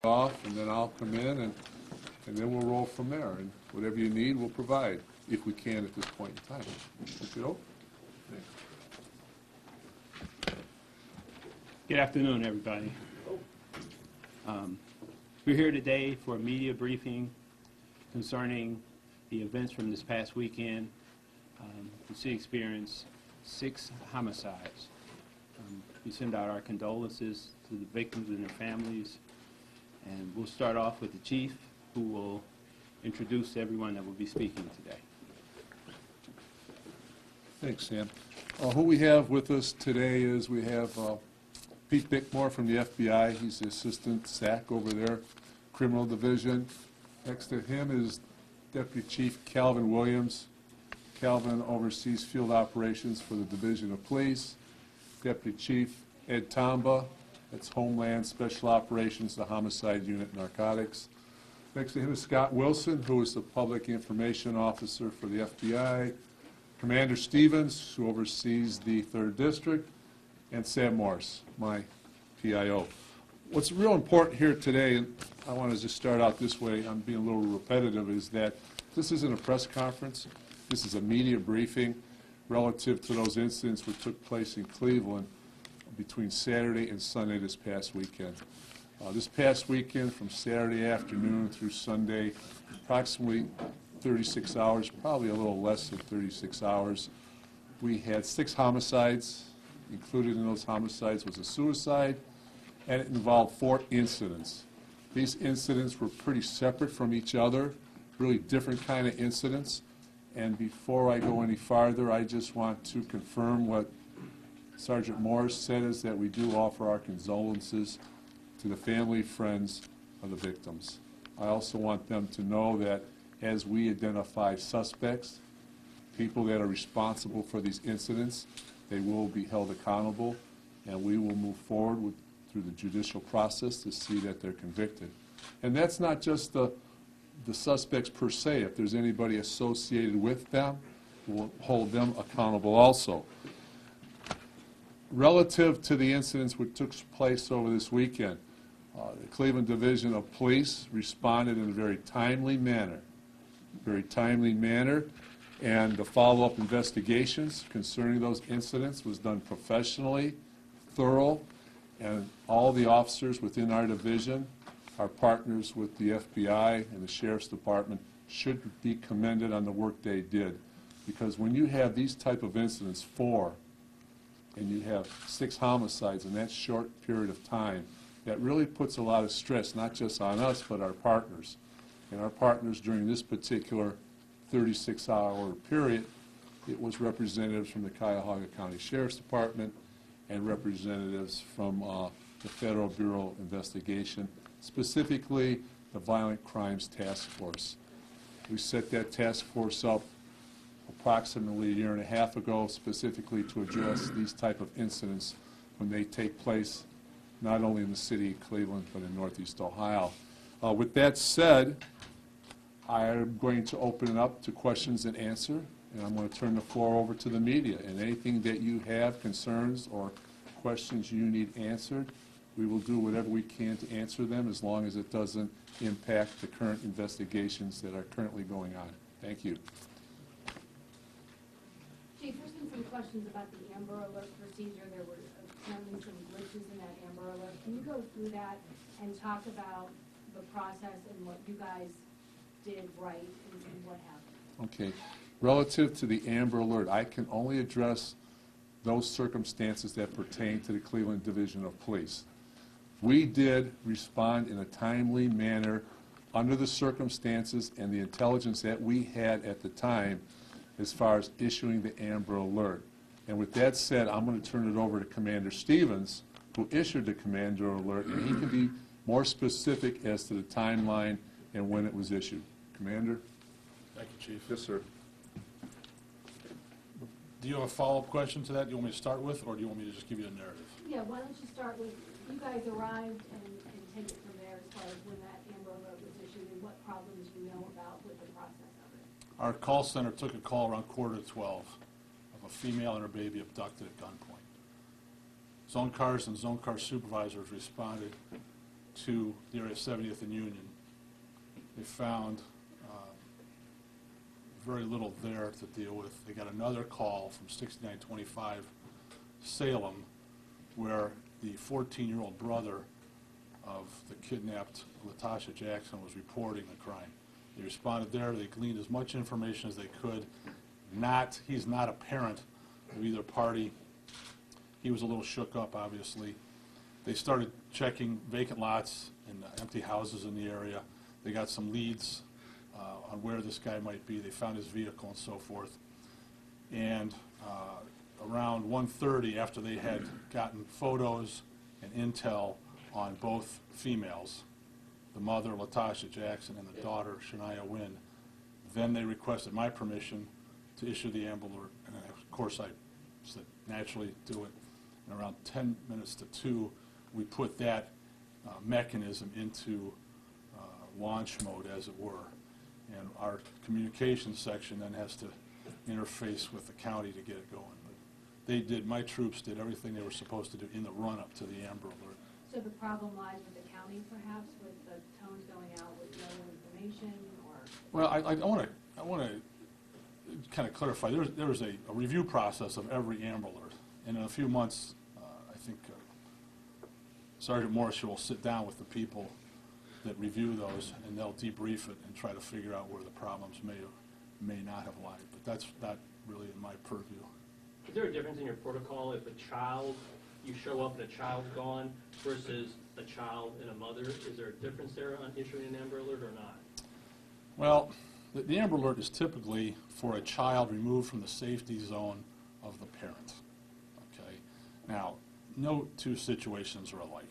off, and then I'll come in, and then we'll roll from there. And whatever you need, we'll provide, if we can at this point in time. Okay? Good afternoon, everybody. We're here today for a media briefing concerning the events from this past weekend. The city experienced 6 homicides. We send out our condolences to the victims and their families. And we'll start off with the chief, who will introduce everyone that will be speaking today. Thanks, Sam. Who we have with us today is we have Pete Bickmore from the FBI. He's the assistant SAC over there, criminal division. Next to him is Deputy Chief Calvin Williams. Calvin oversees field operations for the Division of Police. Deputy Chief Ed Tomba, that's Homeland Special Operations, the Homicide Unit Narcotics. Next to him is Scott Wilson, who is the Public Information Officer for the FBI. Commander Stevens, who oversees the 3rd District, and Sam Morris, my PIO. What's real important here today, and I want to just start out this way, I'm being a little repetitive, is that this isn't a press conference. This is a media briefing relative to those incidents which took place in Cleveland between Saturday and Sunday this past weekend. This past weekend, from Saturday afternoon through Sunday, approximately 36 hours, probably a little less than 36 hours, we had 6 homicides. Included in those homicides was a suicide, and it involved 4 incidents. These incidents were pretty separate from each other, really different kind of incidents. And before I go any farther, I just want to confirm what Sergeant Morris said, is that we do offer our condolences to the family, friends of the victims. I also want them to know that as we identify suspects, people that are responsible for these incidents, they will be held accountable, and we will move forward through the judicial process to see that they're convicted. And that's not just the suspects per se. If there's anybody associated with them, we'll hold them accountable also. Relative to the incidents which took place over this weekend, the Cleveland Division of Police responded in a very timely manner, and the follow-up investigations concerning those incidents was done professionally, thorough, and all the officers within our division, our partners with the FBI and the Sheriff's Department, should be commended on the work they did. Because when you have these type of incidents, 4, and you have 6 homicides in that short period of time, that really puts a lot of stress, not just on us, but our partners. And our partners during this particular 36-hour period, it was representatives from the Cuyahoga County Sheriff's Department and representatives from the Federal Bureau of Investigation, specifically the Violent Crimes Task Force. We set that task force up approximately a year and a half ago, specifically to address these type of incidents when they take place not only in the city of Cleveland but in Northeast Ohio. With that said, I am going to open it up to questions and answer, and I'm going to turn the floor over to the media. And anything that you have, concerns or questions you need answered, we will do whatever we can to answer them, as long as it doesn't impact the current investigations that are currently going on. Thank you. Chief, there's been some questions about the Amber Alert procedure. There were apparently some glitches in that Amber Alert. Can you go through that and talk about the process and what you guys did right and what happened? Okay. Relative to the Amber Alert, I can only address those circumstances that pertain to the Cleveland Division of Police. We did respond in a timely manner under the circumstances and the intelligence that we had at the time as far as issuing the Amber Alert. And with that said, I'm going to turn it over to Commander Stevens, who issued the Commander Alert, and he can be more specific as to the timeline and when it was issued. Commander? Thank you, Chief. Yes, sir. Do you have a follow-up question to that do you want me to start with, or do you want me to just give you a narrative? Yeah, why don't you start with, you guys arrived and take it from there as far as when that Amber Alert was issued and what problems you know about with the process of it. Our call center took a call around 11:45 of a female and her baby abducted at gunpoint. Zone cars and zone car supervisors responded to the area of 70th and Union. They found very little there to deal with. They got another call from 6925 Salem, where the 14-year-old brother of the kidnapped Latasha Jackson was reporting the crime. They responded there. They gleaned as much information as they could. He's not a parent of either party. He was a little shook up, obviously. They started checking vacant lots and empty houses in the area. They got some leads on where this guy might be. They found his vehicle and so forth. And around 1:30, after they had gotten photos and intel on both females, the mother, Latasha Jackson, and the daughter, Shania Wynn, then they requested my permission to issue the Amber Alert. And of course, I said, naturally, do it. And around 10 minutes to 2, we put that mechanism into launch mode, as it were. And our communications section then has to interface with the county to get it going. But my troops did everything they were supposed to do in the run-up to the Amber Alert. So the problem lies with the county, perhaps, with the tones going out with no information, or? Well, I want to kind of clarify. There was a review process of every Amber Alert, and in a few months, I think Sergeant Morris will sit down with the people that review those, and they'll debrief it and try to figure out where the problems may or may not have lied. But that's not really in my purview. Is there a difference in your protocol if you show up and a child's gone versus a child and a mother? Is there a difference there on issuing an Amber Alert or not? Well, the Amber Alert is typically for a child removed from the safety zone of the parent. Okay? Now, no two situations are alike.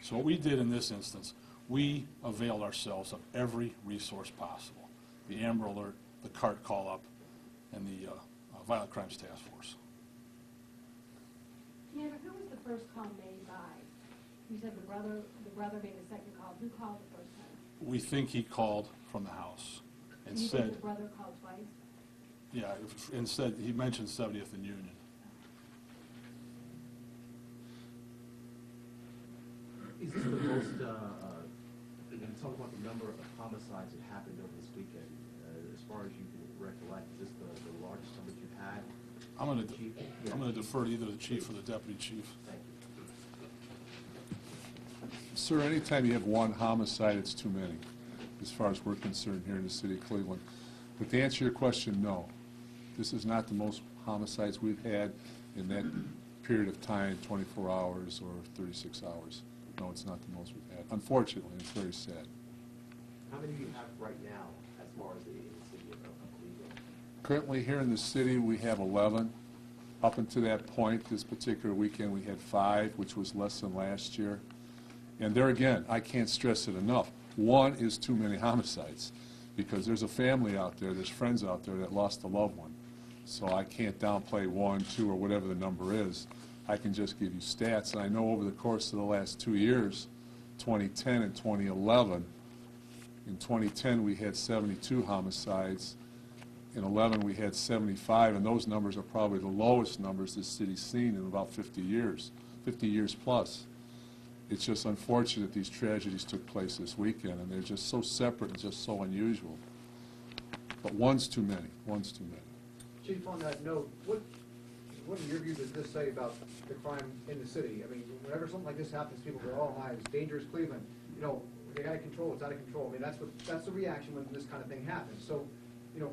So what we did in this instance, we availed ourselves of every resource possible. The Amber Alert, the CART call-up, and the Violent Crimes Task Force. Commander, who was the first call made by? You said the brother made the second call. Who called the first time? We think he called from the house and You said, think the brother called twice? yeah, and said, he mentioned 70th and Union. Is this the most, when you talk about the number of homicides that happened over this weekend, as far as you can recollect, is this the largest number you've had? I'm going Chief? to defer to either the chief or the deputy chief. Thank you. Sir, anytime you have one homicide, it's too many, as far as we're concerned here in the city of Cleveland. But to answer your question, no. This is not the most homicides we've had in that period of time, 24 hours or 36 hours. No, it's not the most we've had. Unfortunately, it's very sad. How many do you have right now as far as the city of Cleveland? Currently here in the city, we have 11. Up until that point, this particular weekend, we had 5, which was less than last year. And there again, I can't stress it enough. One is too many homicides, because there's a family out there, there's friends out there that lost a loved one. So I can't downplay 1, 2, or whatever the number is. I can just give you stats. And I know over the course of the last 2 years, 2010 and 2011, in 2010 we had 72 homicides. In 11 we had 75, and those numbers are probably the lowest numbers this city's seen in about 50 years plus. It's just unfortunate these tragedies took place this weekend, and they're just so separate and just so unusual. But one's too many. One's too many. Chief, on that note, what in your view does this say about the crime in the city? I mean, whenever something like this happens, people go, "Oh my, it's dangerous, Cleveland." You know, they got to control. It's out of control. I mean, that's the reaction when this kind of thing happens. So, you know,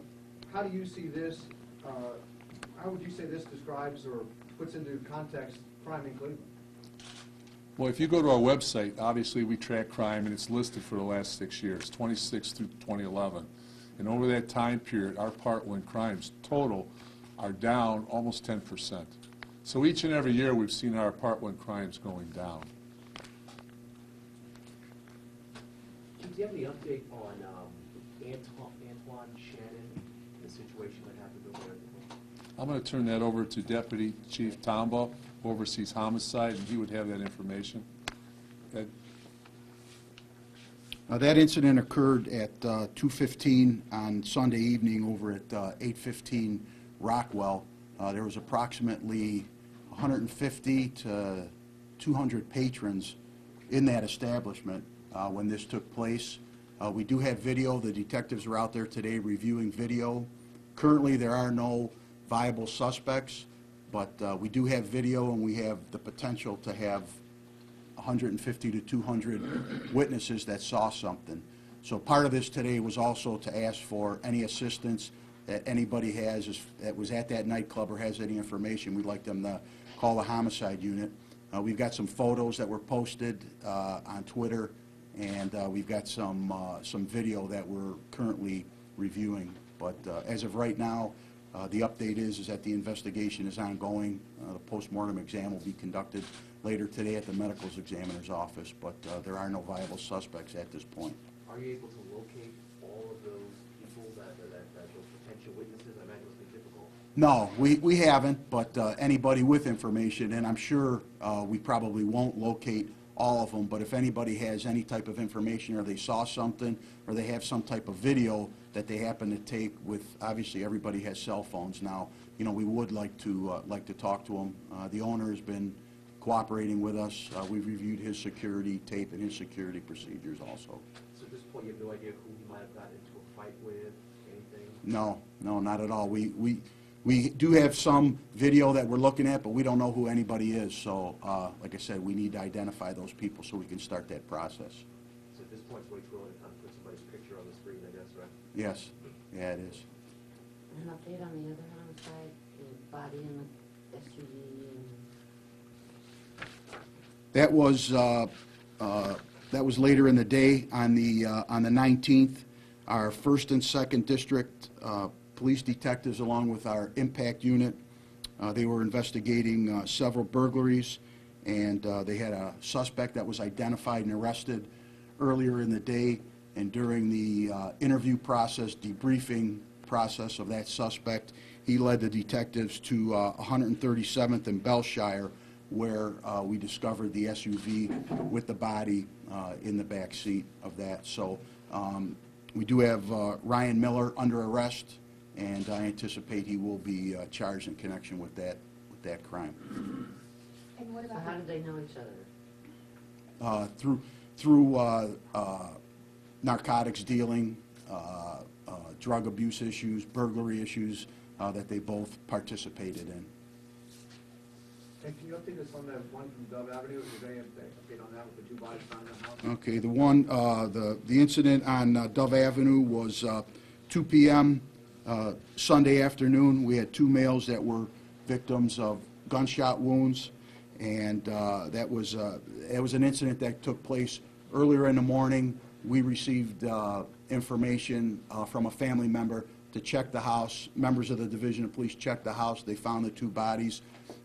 how do you see this? How would you say this describes or puts into context crime in Cleveland? Well, if you go to our website, obviously we track crime, and it's listed for the last 6 years, 26 through 2011. And over that time period, our Part 1 crimes total are down almost 10%. So each and every year we've seen our Part 1 crimes going down. Chief, do you have any update on Antoine Shannon, the situation that happened over there? I'm going to turn that over to Deputy Chief Tombaugh, who oversees homicide, and he would have that information. Ed? That incident occurred at 2:15 on Sunday evening over at 815 Rockwell. There was approximately 150 to 200 patrons in that establishment when this took place. We do have video. The detectives are out there today reviewing video. Currently, there are no viable suspects, but we do have video, and we have the potential to have 150 to 200 witnesses that saw something. So part of this today was also to ask for any assistance that anybody has that was at that nightclub or has any information. We'd like them to call the homicide unit. We've got some photos that were posted on Twitter, and we've got some video that we're currently reviewing. But as of right now, the update is that the investigation is ongoing. The postmortem exam will be conducted later today at the medical examiner's office, but there are no viable suspects at this point. Are you able to locate all of those people, those potential witnesses? I imagine it must be difficult. No, we haven't, but anybody with information, and I'm sure we probably won't locate all of them, but if anybody has any type of information or they saw something or they have some type of video that they happen to take with, obviously everybody has cell phones now, you know, we would like to talk to them. The owner has been cooperating with us. We've reviewed his security tape and his security procedures also. So at this point, you have no idea who he might have gotten into a fight with, anything? No, not at all. We do have some video that we're looking at, but we don't know who anybody is. So, like I said, we need to identify those people so we can start that process. So at this point, it's way too early to kind of put somebody's picture on the screen, I guess, right? Yes, yeah, it is. An update on the other homicide, the body in the SUV and... That was later in the day on the 19th. Our 1st and 2nd District police detectives, along with our impact unit, they were investigating several burglaries, and they had a suspect that was identified and arrested earlier in the day. And during the interview process, debriefing process of that suspect, he led the detectives to 137th and Belshire, where we discovered the SUV with the body in the back seat of that. So we do have Ryan Miller under arrest, and I anticipate he will be charged in connection with that crime. And what So about how the did they know each other? Through narcotics dealing, drug abuse issues, burglary issues that they both participated in. And can you update us on that one from Dove Avenue? Is there any update on that with the 2 bodies found in the house? Okay, the one, the incident on Dove Avenue was 2 p.m. Sunday afternoon. We had 2 males that were victims of gunshot wounds, and that was an incident that took place earlier in the morning. We received information from a family member to check the house. Members of the Division of Police checked the house. They found the 2 bodies.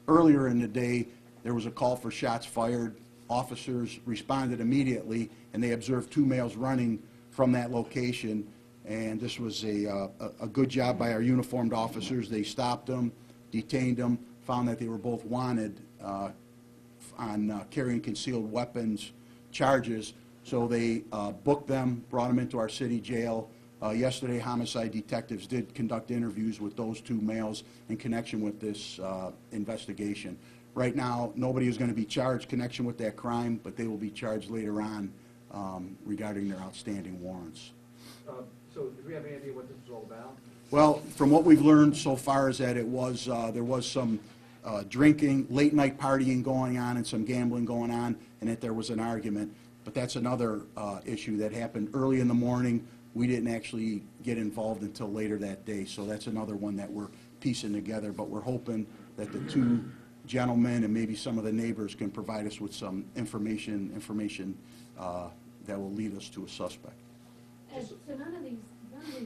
Earlier in the day, there was a call for shots fired. Officers responded immediately, and they observed 2 males running from that location. And this was a good job by our uniformed officers. They stopped them, detained them, found that they were both wanted on carrying concealed weapons charges. So they booked them, brought them into our city jail. Yesterday, homicide detectives did conduct interviews with those 2 males in connection with this investigation. Right now, nobody is going to be charged in connection with that crime, but they will be charged later on regarding their outstanding warrants. So do we have any idea what this is all about? Well, from what we've learned so far is that it was there was some drinking, late night partying going on, and some gambling going on, and that there was an argument. But that's another issue that happened early in the morning. We didn't actually get involved until later that day, so that's another one that we're piecing together. But we're hoping that the 2 gentlemen and maybe some of the neighbors can provide us with some information that will lead us to a suspect. And so none of these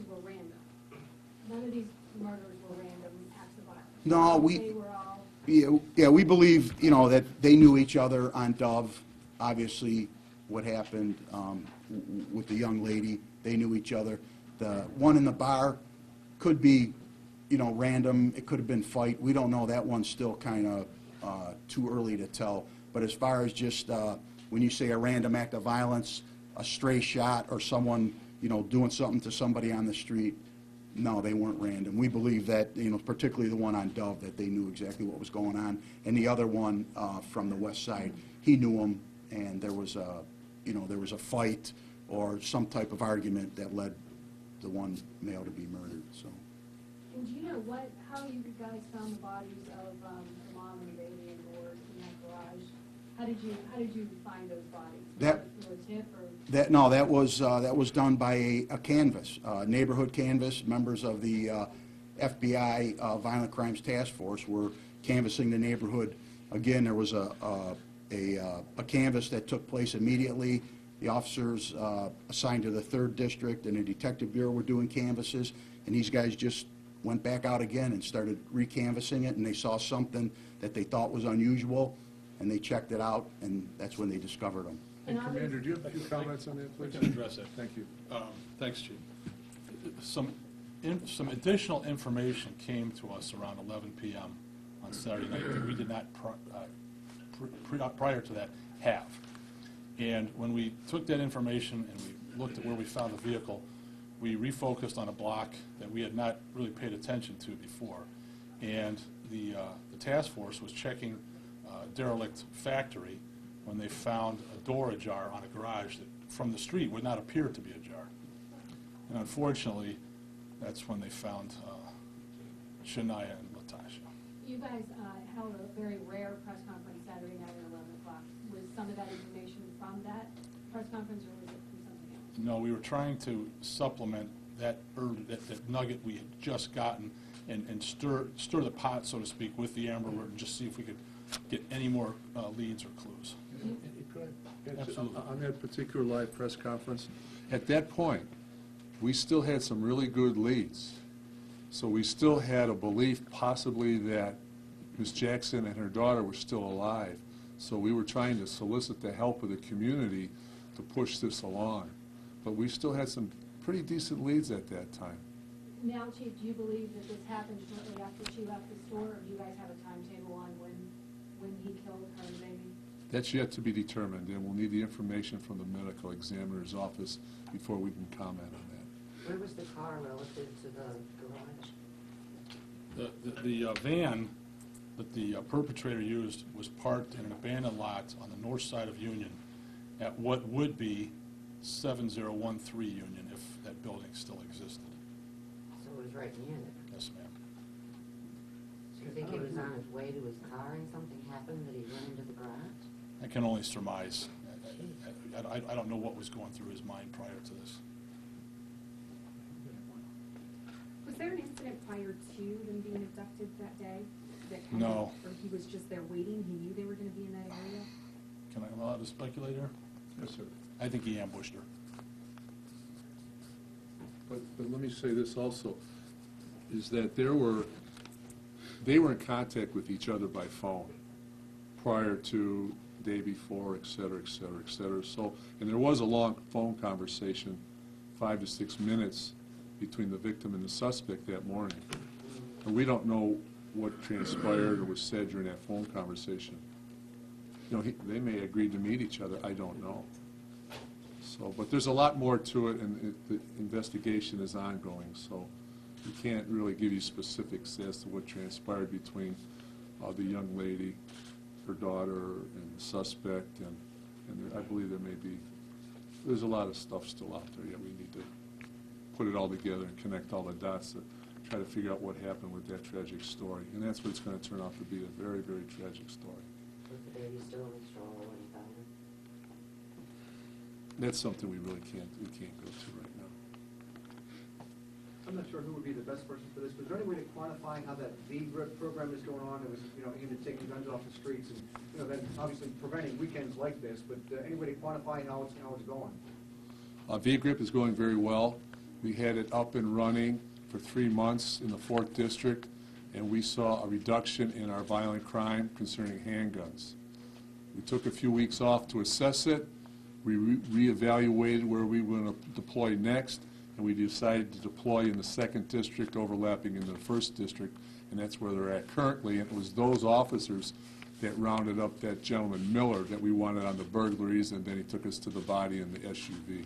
were random? None of these murders were random acts of violence? No, They were all... Yeah, we believe, that they knew each other on Dove. Obviously, what happened with the young lady, they knew each other. The one in the bar could be, random. It could have been fight. We don't know. That one's still kind of too early to tell. But as far as just when you say a random act of violence, a stray shot, or someone, doing something to somebody on the street, no, they weren't random. We believe that, particularly the one on Dove, that they knew exactly what was going on. And the other one from the west side, he knew him, and there was a fight or some type of argument that led the one male to be murdered, so. And do you know how you guys found the bodies of the mom and the baby and Lord in that garage? How did you find those bodies? Through a tip or? That was done by a canvass, neighborhood canvass. Members of the FBI Violent Crimes Task Force were canvassing the neighborhood. Again, there was a canvass that took place immediately. The officers assigned to the 3rd District and the Detective Bureau were doing canvasses, and these guys just went back out again and started recanvassing it, and they saw something that they thought was unusual, and they checked it out, and that's when they discovered them. And Commander, do you have a few comments on that, please? I can address it. Thank you. Thanks, Chief. Some additional information came to us around 11 p.m. on Saturday night that we did not, prior to that, have. And when we took that information and we looked at where we found the vehicle, we refocused on a block that we had not really paid attention to before. And the task force was checking derelict factory when they found a door ajar on a garage that from the street would not appear to be ajar. And unfortunately, that's when they found Shania and Latasha. You guys held a very rare press conference Saturday night at 11 o'clock. Was some of that information from that press conference, or was it from something else? No, we were trying to supplement that nugget we had just gotten and stir the pot, so to speak, with the Amber Alert and just see if we could get any more leads or clues. Absolutely. On that particular live press conference, at that point, we still had some really good leads. So we still had a belief possibly that Ms. Jackson and her daughter were still alive. So we were trying to solicit the help of the community to push this along. But we still had some pretty decent leads at that time. Now, Chief, do you believe that this happened shortly after she left the store, or do you guys have a timetable on when he killed her and the baby? That's yet to be determined, and we'll need the information from the medical examiner's office before we can comment on that. Where was the car relative to the garage? The van that the perpetrator used was parked in an abandoned lot on the north side of Union at what would be 7013 Union if that building still existed. So it was right near there. Yes, ma'am. Do you think he was on his way to his car and something happened that he went into the garage? I can only surmise. I don't know what was going through his mind prior to this. Was there an incident prior to them being abducted that day? No. Or he was just there waiting, he knew they were going to be in that area? Can I allow to speculate here? Yes, sir. I think he ambushed her. But let me say this also, is that they were in contact with each other by phone prior to the day before, et cetera, et cetera, et cetera. So, and there was a long phone conversation, 5 to 6 minutes, between the victim and the suspect that morning. And we don't know what transpired or was said during that phone conversation. You know, they may have agreed to meet each other, I don't know. So, but there's a lot more to it, and the investigation is ongoing, so we can't really give you specifics as to what transpired between the young lady, her daughter, and the suspect, and I believe there's a lot of stuff still out there yet. We need to put it all together and connect all the dots to try to figure out what happened with that tragic story. And that's what it's going to turn out to be, a very, very tragic story. Was the baby still in the stroller when he found her? That's something we really can't go to right now. I'm not sure who would be the best person for this, but is there any way to quantify how that V-Grip program is going on? It was, aimed at taking guns off the streets and, then obviously preventing weekends like this, but any way to quantify how it's going? V-Grip is going very well. We had it up and running for 3 months in the 4th District, and we saw a reduction in our violent crime concerning handguns. We took a few weeks off to assess it. We reevaluated where we were going to deploy next, and we decided to deploy in the 2nd District, overlapping into the 1st District, and that's where they're at currently. And it was those officers that rounded up that gentleman Miller that we wanted on the burglaries, and then he took us to the body in the SUV.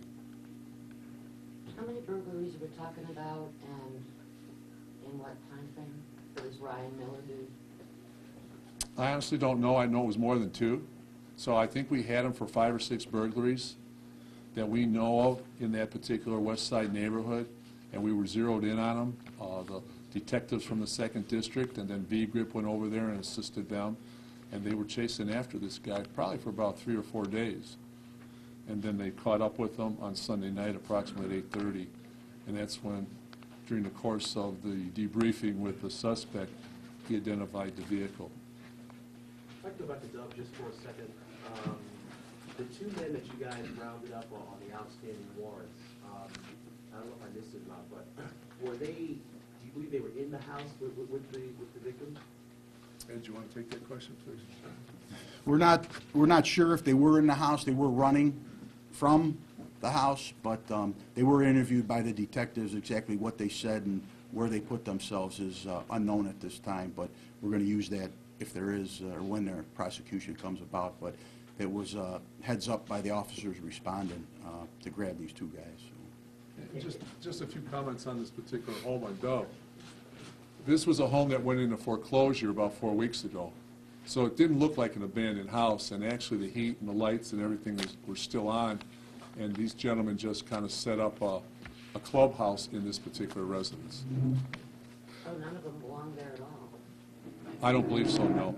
How many burglaries are we talking about, and in what time frame for this Ryan Miller dude? I honestly don't know. I know it was more than 2. So I think we had him for 5 or 6 burglaries that we know of in that particular West Side neighborhood, and we were zeroed in on them. The detectives from the 2nd District and then V-Grip went over there and assisted them, and they were chasing after this guy probably for about 3 or 4 days. And then they caught up with him on Sunday night approximately at 8:30, and that's when, during the course of the debriefing with the suspect, he identified the vehicle. If I could go back to Dub just for a second. The 2 men that you guys rounded up on the outstanding warrants, I don't know if I missed it or not, but were they, do you believe they were in the house with the victim? Ed, do you want to take that question, please? We're not sure if they were in the house. They were running from the house, but they were interviewed by the detectives. Exactly what they said and where they put themselves is unknown at this time, but we're going to use that if there is, or when their prosecution comes about. But it was heads up by the officers responding to grab these 2 guys. Just a few comments on this particular home on Dove. This was a home that went into foreclosure about 4 weeks ago. So it didn't look like an abandoned house, and actually the heat and the lights and everything were still on, and these gentlemen just kind of set up a clubhouse in this particular residence. Oh, none of them belong there at all. I don't believe so, no.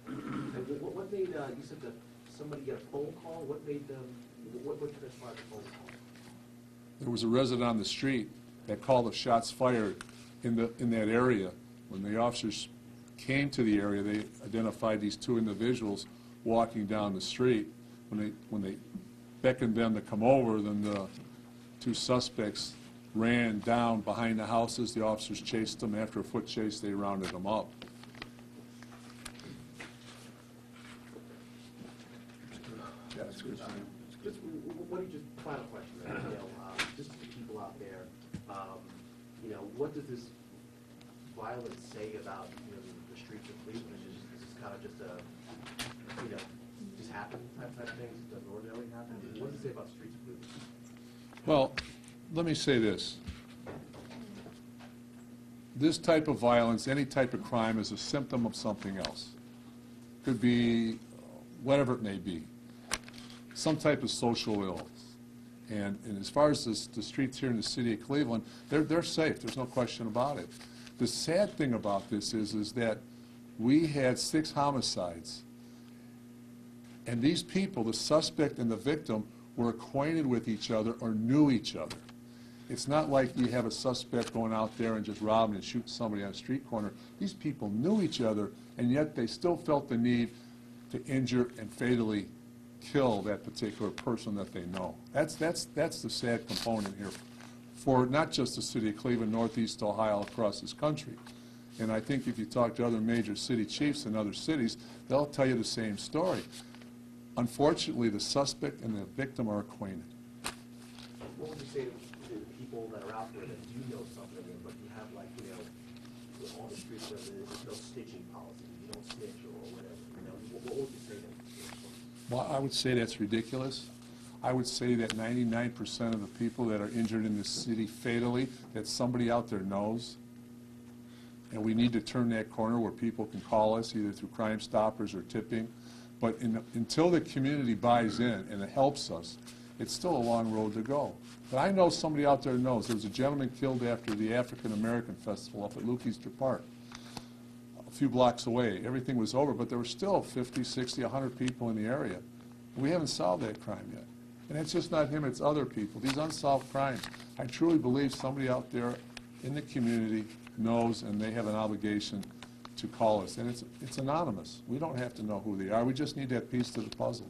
And what made, you said that somebody got a phone call? What made them, what transpired the phone call? There was a resident on the street that called the shots fired in that area. When the officers came to the area, they identified these 2 individuals walking down the street. When they beckoned them to come over, then the 2 suspects ran down behind the houses. The officers chased them. After a foot chase, they rounded them up. Yeah, that's good. Just, final question, just to the people out there, what does this violence say about, the streets of Cleveland? Is this kind of just a, just happen type thing? It doesn't ordinarily happen? What does it say about the streets of Cleveland? Well, let me say this. This type of violence, any type of crime, is a symptom of something else. Could be whatever it may be. Some type of social ills. And as far as the streets here in the city of Cleveland, they're safe. There's no question about it. The sad thing about this is that we had 6 homicides. And these people, the suspect and the victim, were acquainted with each other or knew each other. It's not like you have a suspect going out there and just robbing and shooting somebody on a street corner. These people knew each other, and yet they still felt the need to injure and fatally kill that particular person that they know. That's the sad component here for not just the city of Cleveland, Northeast Ohio, across this country. And I think if you talk to other major city chiefs in other cities, they'll tell you the same story. Unfortunately, the suspect and the victim are acquainted. What would you say to the people that are out there that do know something, but you have on the streets where there's no snitching policy, you don't snitch or whatever, what would you say to them? Well, I would say that's ridiculous. I would say that 99% of the people that are injured in this city fatally, that somebody out there knows. And we need to turn that corner where people can call us either through Crime Stoppers or tipping. But until the community buys in and it helps us, it's still a long road to go. But I know somebody out there knows. There was a gentleman killed after the African American Festival up at Lukeyster Park, a few blocks away. Everything was over, but there were still 50, 60, 100 people in the area. We haven't solved that crime yet. And it's just not him, it's other people. These unsolved crimes, I truly believe somebody out there in the community knows, and they have an obligation to call us. And it's anonymous. We don't have to know who they are. We just need that piece to the puzzle.